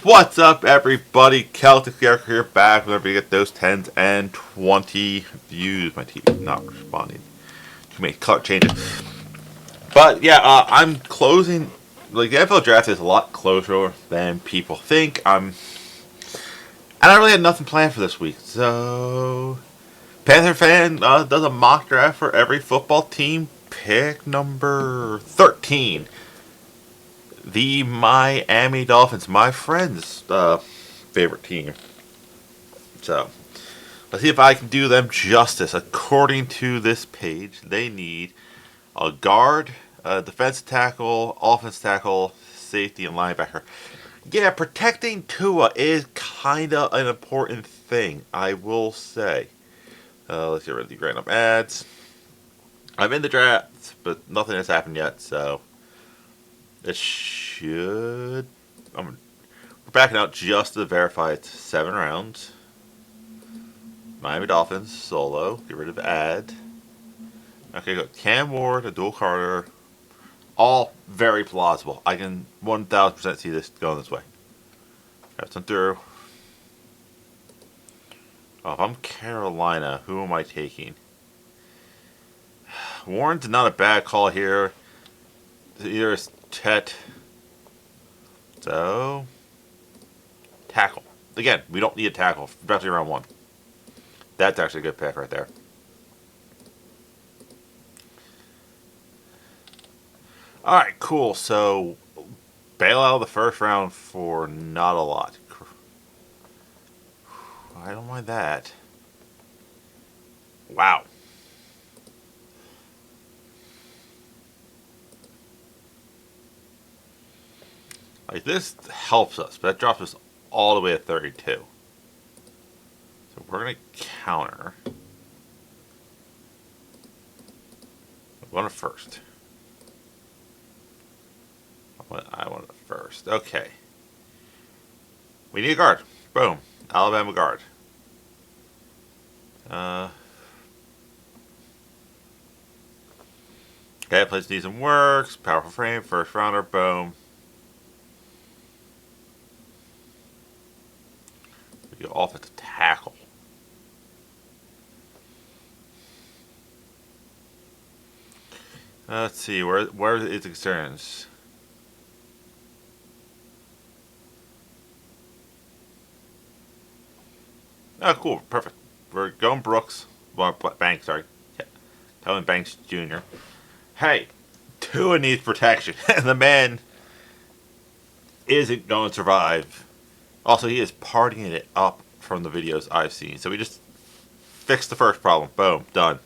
What's up, everybody? Celtic Character here, back whenever you get those 10s and 20 views. My TV is not responding. Too many color changes. But yeah, I'm closing. Like, the NFL draft is a lot closer than people think. And I really had nothing planned for this week. So, Panther fan does a mock draft for every football team. Pick number 13. The Miami Dolphins, my friend's favorite team. So, let's see if I can do them justice. According to this page, they need a guard, a defensive tackle, offensive tackle, safety, and linebacker. Yeah, protecting Tua is kind of an important thing, I will say. Let's get rid of the random ads. I'm in the draft, but nothing has happened yet, so it should. We're backing out just to verify it's 7 rounds. Miami Dolphins, solo. Get rid of the ad. Okay, go. Cam Ward, Adul Carter. All very plausible. I can 1000% see this going this way. Got some through. Oh, if I'm Carolina, who am I taking? Warren's not a bad call here. Either is Chet. So, tackle. Again, we don't need a tackle, especially round 1. That's actually a good pick right there. Alright, cool. So, bail out of the first round for not a lot. I don't mind that. Wow. Like, this helps us, but that drops us all the way to 32. So we're going to counter. I want it first. I want it first. Okay. We need a guard. Boom. Alabama guard. Okay, place needs some works. Powerful frame. First rounder. Boom. We go off at the tackle. Let's see. Where is the concerns? Oh, cool. Perfect. We're going Brooks. Well, Banks, sorry. Yeah. Telling Banks Jr. Hey, Tua needs protection. And the man isn't going to survive. Also, he is partying it up from the videos I've seen. So we just fixed the first problem. Boom. Done.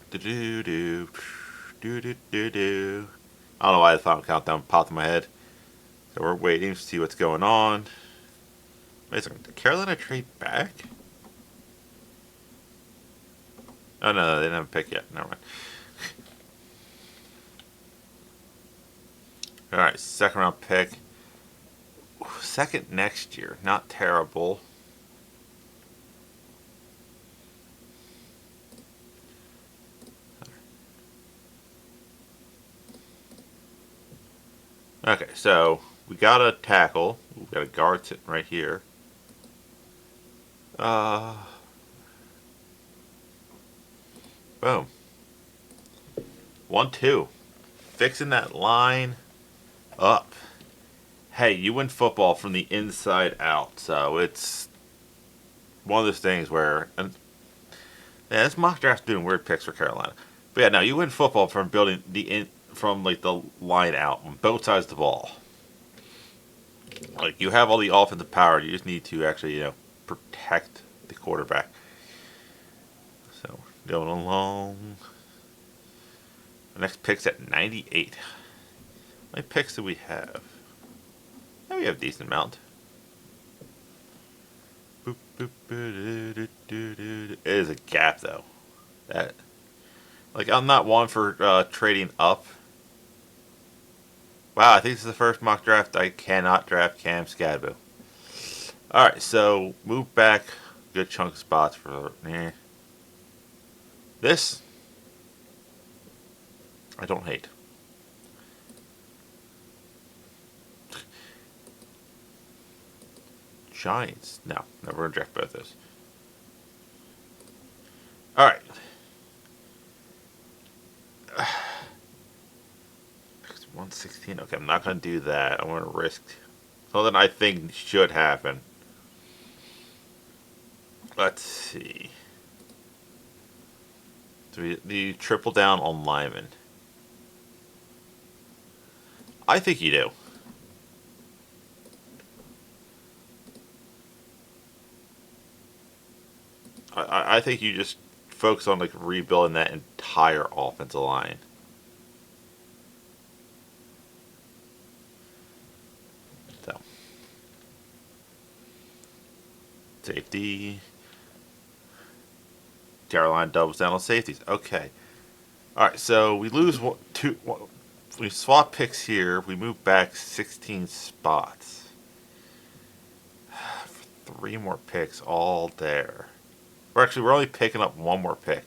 Do-do-do. Do-do-do-do. I don't know why the final countdown popped in my head. So we're waiting to see what's going on. Wait a second. Did Carolina trade back? Oh no, they didn't have a pick yet. Never mind. Alright, second round pick. Second next year. Not terrible. Okay, so we got a tackle. We've got a guard sitting right here. Boom. 1-2. Fixing that line up. Hey, you win football from the inside out. So it's one of those things where, and yeah, this mock draft's doing weird picks for Carolina. But yeah, no, you win football from building from like the line out on both sides of the ball. Like, you have all the offensive power. You just need to actually, protect the quarterback. So going along. The next pick's at 98. How many picks do we have? Yeah, we have a decent amount. It is a gap, though. I'm not one for trading up. Wow, I think this is the first mock draft I cannot draft Cam Scadbo. Alright, so move back a good chunk of spots for this. I don't hate. Giants. No, we're going to draft both those. Alright. 116. Okay, I'm not going to do that. I want to risk something I think should happen. Let's see. Do you triple down on Lyman? I think you do. I think you just focus on like rebuilding that entire offensive line. So, safety. Carolina doubles down on safeties. Okay. All right. So we lose two. We swap picks here. We move back 16 spots. 3 more picks all there. We're only picking up 1 more pick.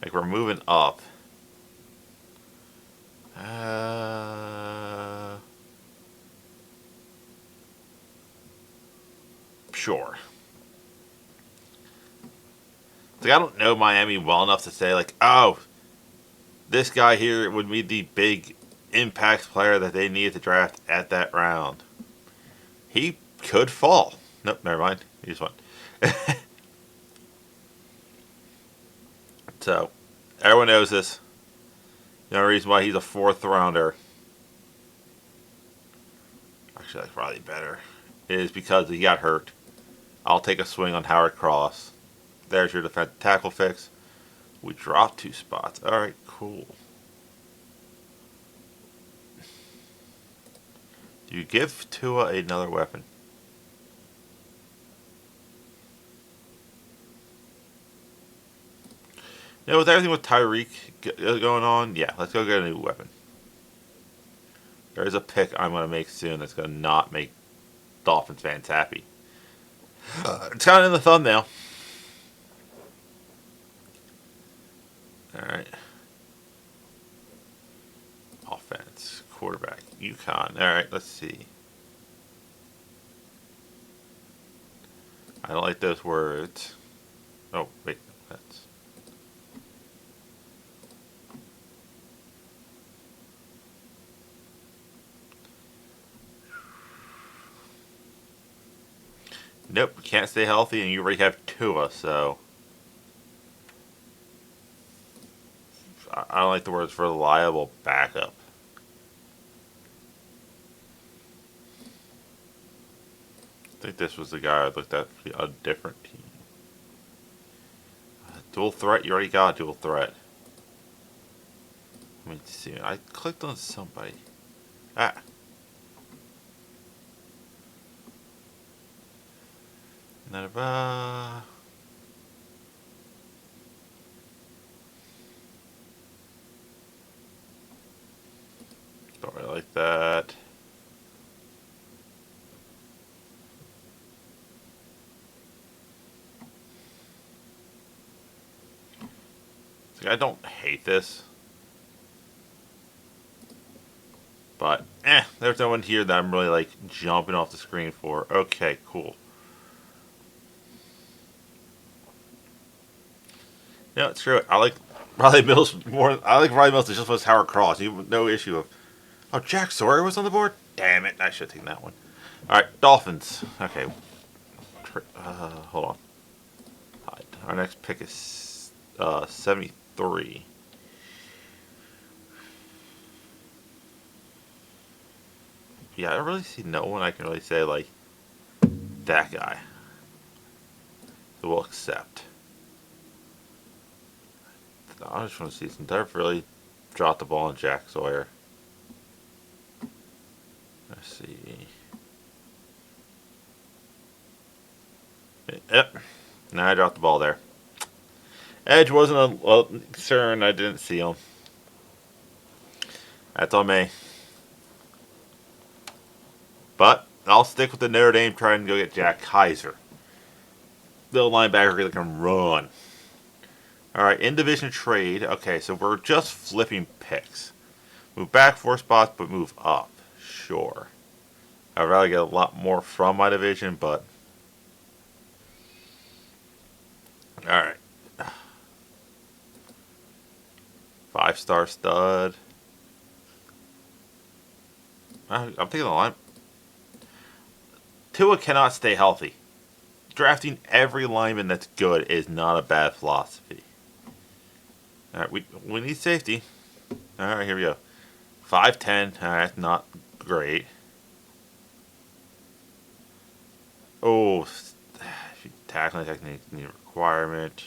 Like we're moving up. Sure. Like I don't know Miami well enough to say like, oh, this guy here would be the big impact player that they needed to draft at that round. He could fall. Nope, never mind. He just won. So, everyone knows this. The only reason why he's a 4th rounder, actually that's probably better, is because he got hurt. I'll take a swing on Howard Cross. There's your defensive tackle fix. We dropped 2 spots. Alright, cool. Do you give Tua another weapon? You know, with everything with Tyreek going on, yeah, let's go get a new weapon. There's a pick I'm going to make soon that's going to not make Dolphins fans happy. It's kind of in the thumbnail. Alright. Offense, quarterback, UConn. Alright, let's see. I don't like those words. Oh, wait, that's... Nope, can't stay healthy, and you already have Tua, so... I don't like the words reliable backup. I think this was the guy I looked at for a different team. Dual threat, you already got a dual threat. Let me see. I clicked on somebody. Ah. Don't really like that. I don't hate this. But, there's no one here that I'm really, like, jumping off the screen for. Okay, cool. No, screw it. I like Riley Mills more. I like Riley Mills just was Howard Cross. You have no issue of... Oh, Jack Sawyer was on the board? Damn it. I should have taken that one. Alright, Dolphins. Okay. Hold on. Our next pick is 73. Yeah, I don't really see no one I can really say, like, that guy that will accept. I just want to see some Dove really dropped the ball on Jack Sawyer. Let's see. Yep. Nah, I dropped the ball there. Edge wasn't a concern. I didn't see him. That's on me. But I'll stick with the Notre Dame trying to go get Jack Kaiser. The linebacker that can run. Alright, in division trade. Okay, so we're just flipping picks. Move back 4 spots, but move up. Sure. I'd rather get a lot more from my division, but Alright. 5-star stud. I'm taking the line. Tua cannot stay healthy. Drafting every lineman that's good is not a bad philosophy. Alright, we need safety. Alright, here we go. 5'10". Alright, not great. Oh, tackling technique need a requirement.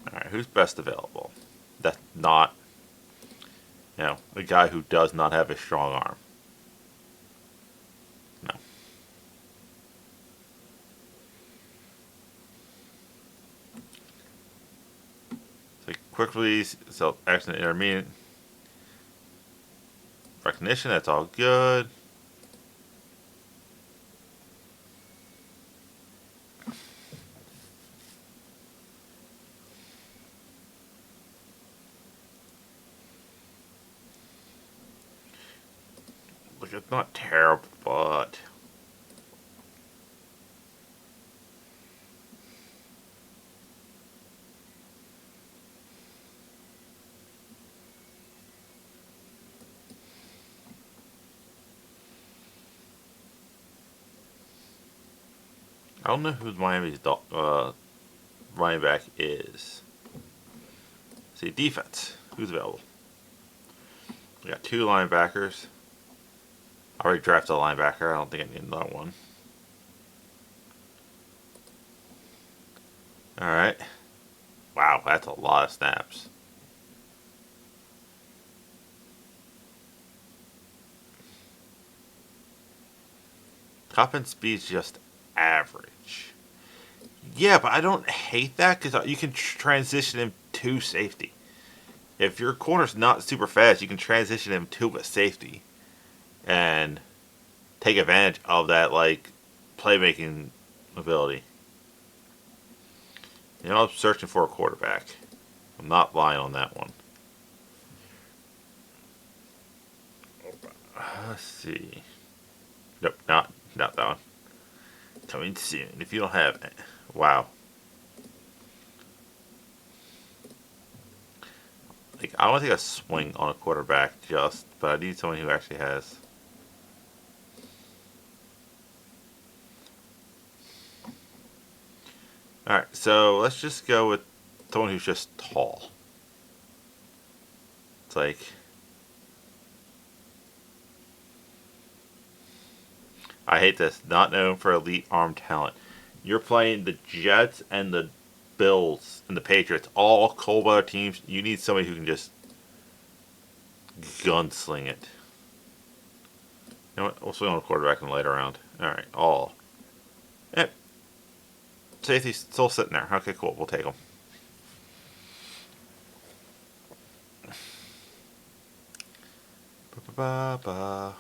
Alright, who's best available? That's not, the guy who does not have a strong arm. No. So quick release, so excellent intermediate. Recognition, that's all good. Look, it's not terrible, but I don't know who Miami's running back is. Let's see, defense. Who's available? We got 2 linebackers. I already drafted a linebacker. I don't think I need another one. Alright. Wow, that's a lot of snaps. Top end speed's just average. Yeah, but I don't hate that because you can transition him to safety. If your corner's not super fast, you can transition him to a safety and take advantage of that, like, playmaking ability. I'm searching for a quarterback. I'm not lying on that one. Let's see. Nope, not that one. Coming soon. If you don't have it. Wow. Like, I want to take a swing on a quarterback but I need someone who actually has. Alright, so let's just go with someone who's just tall. It's like, I hate this. Not known for elite arm talent. You're playing the Jets and the Bills and the Patriots, all cold weather teams. You need somebody who can just gunsling it. You know what? We'll swing on a quarterback in the later round. Alright, all. Yep. Safety's still sitting there. Okay, cool. We'll take them. Ba-ba-ba-ba.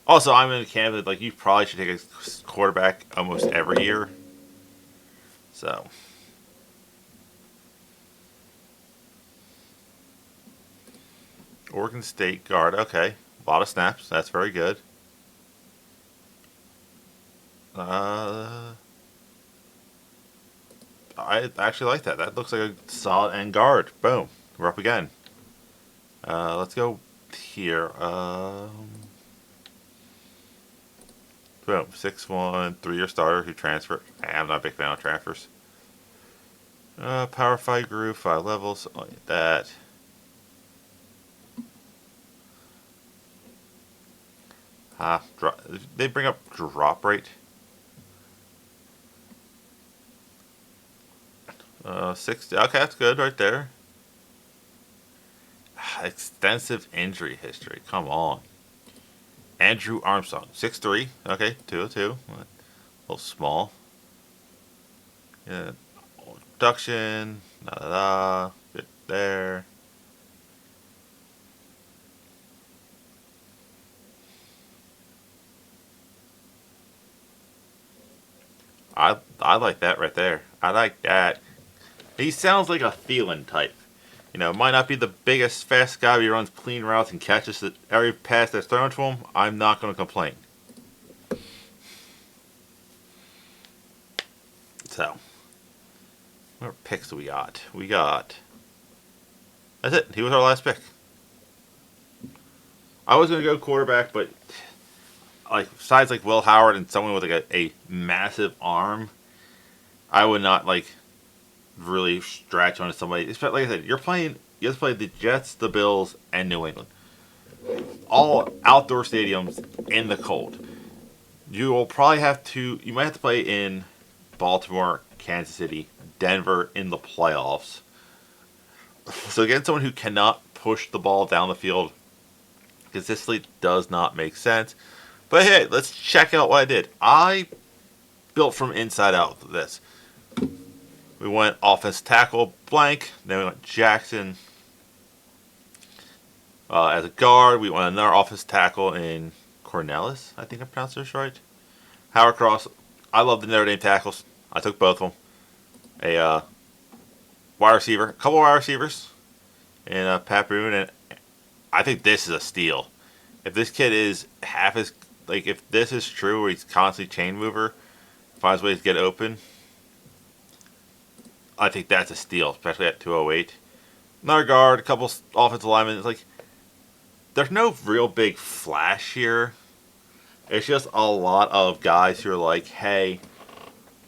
Also, I'm in a camp that, like, you probably should take a quarterback almost every year. So. Oregon State guard. Okay. A lot of snaps. That's very good. I actually like that. That looks like a solid end guard. Boom. We're up again. Let's go here. Boom. 6'1", 3-year starter who transferred. I'm not a big fan of transfers. Power 5 group, 5 levels. Like that. They bring up drop rate. 60. Okay, that's good right there. Extensive injury history. Come on. Andrew Armstrong, 6'3". Okay, 202. A little small. Yeah. Production. Good there. I like that right there. I like that. He sounds like a Thielen type. You know, might not be the biggest, fast guy, but he runs clean routes and catches every pass that's thrown to him. I'm not going to complain. So, what picks do we got? We got... That's it. He was our last pick. I was going to go quarterback, but like besides like Will Howard and someone with like a massive arm, I would not like really stretch onto somebody. Like I said, you have to play the Jets, the Bills, and New England. All outdoor stadiums in the cold. You might have to play in Baltimore, Kansas City, Denver in the playoffs. So again, someone who cannot push the ball down the field consistently does not make sense. But hey, let's check out what I did. I built from inside out with this. We went offense tackle blank. Then we went Jackson as a guard. We went another offense tackle in Cornelis. I think I pronounced this right. Howard Cross. I love the Notre Dame tackles. I took both of them. A wide receiver, a couple of wide receivers, and Pat Boone. And I think this is a steal. If this kid is if this is true, where he's constantly chain mover, finds ways to get open, I think that's a steal, especially at 208. Another guard, a couple offensive linemen. It's like there's no real big flash here. It's just a lot of guys who are like, hey,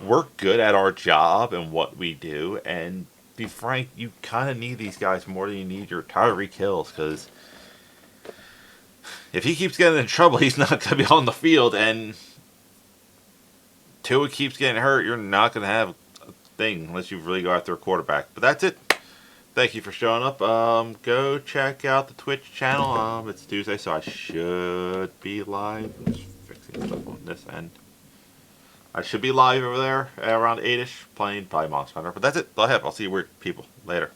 we're good at our job and what we do, and be frank, you kind of need these guys more than you need your Tyreek Hills, because if he keeps getting in trouble, he's not going to be on the field, and Tua keeps getting hurt, you're not going to have a thing unless you really go after a quarterback. But that's it. Thank you for showing up. Go check out the Twitch channel. It's Tuesday, so I should be live. I'm just fixing stuff on this end. I should be live over there around 8-ish, playing probably Monster Hunter. But that's it. Go ahead. I'll see you weird people later.